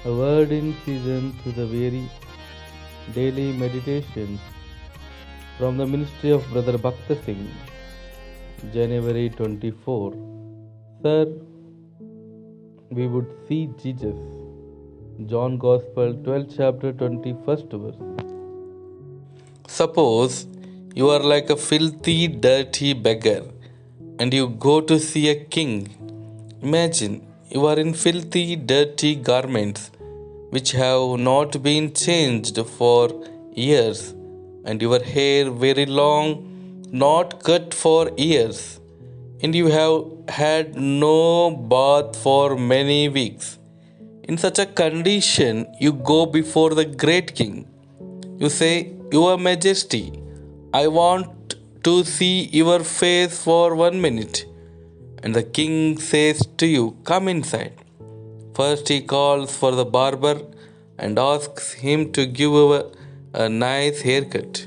A word in season to the very daily meditations from the ministry of Brother Bakht Singh, January 24. Sir, we would see Jesus. John Gospel 12 chapter 21st verse. Suppose you are like a filthy, dirty beggar and you go to see a king. Imagine you are in filthy, dirty garments which have not been changed for years, and your hair very long, not cut for years, and you have had no bath for many weeks. In such a condition, you go before the great king. You say, Your Majesty, I want to see your face for 1 minute. And the king says to you, Come inside. First, he calls for the barber and asks him to give a nice haircut.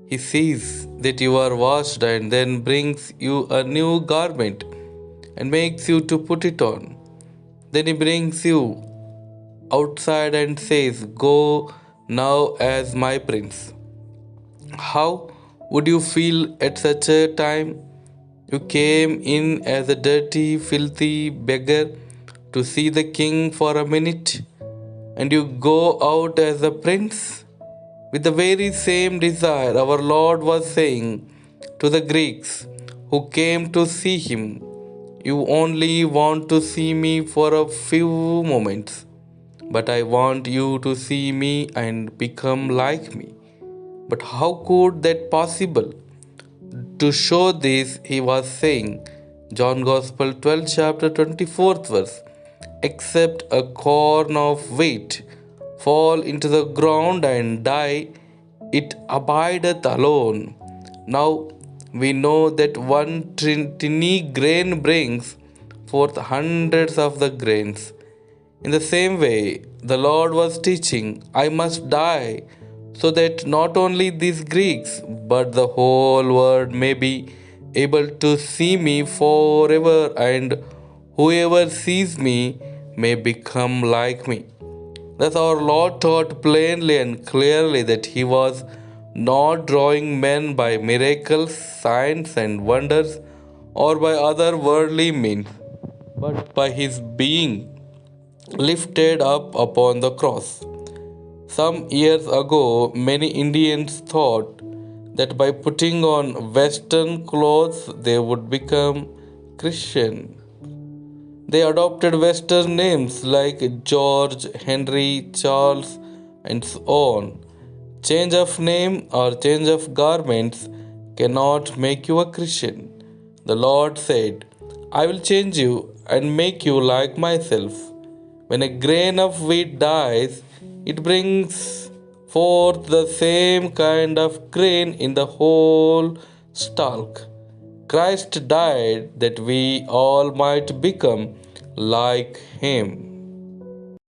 He sees that you are washed and then brings you a new garment and makes you to put it on. Then he brings you outside and says, Go now as my prince. How would you feel at such a time? You came in as a dirty, filthy beggar to see the king for a minute, and you go out as a prince? With the very same desire, our Lord was saying to the Greeks who came to see him, You only want to see me for a few moments, but I want you to see me and become like me. But how could that possible? To show this, he was saying, John Gospel 12 chapter 24th verse, except a corn of wheat fall into the ground and die, it abideth alone. Now we know that one tiny grain brings forth hundreds of the grains. In the same way, the Lord was teaching, I must die, so that not only these Greeks, but the whole world may be able to see me forever, and whoever sees me may become like me. Thus, our Lord taught plainly and clearly that He was not drawing men by miracles, signs, and wonders, or by other worldly means, but by His being lifted up upon the cross. Some years ago, many Indians thought that by putting on Western clothes they would become Christian. They adopted Western names like George, Henry, Charles, and so on. Change of name or change of garments cannot make you a Christian. The Lord said, I will change you and make you like myself. When a grain of wheat dies, it brings forth the same kind of grain in the whole stalk. Christ died that we all might become like Him.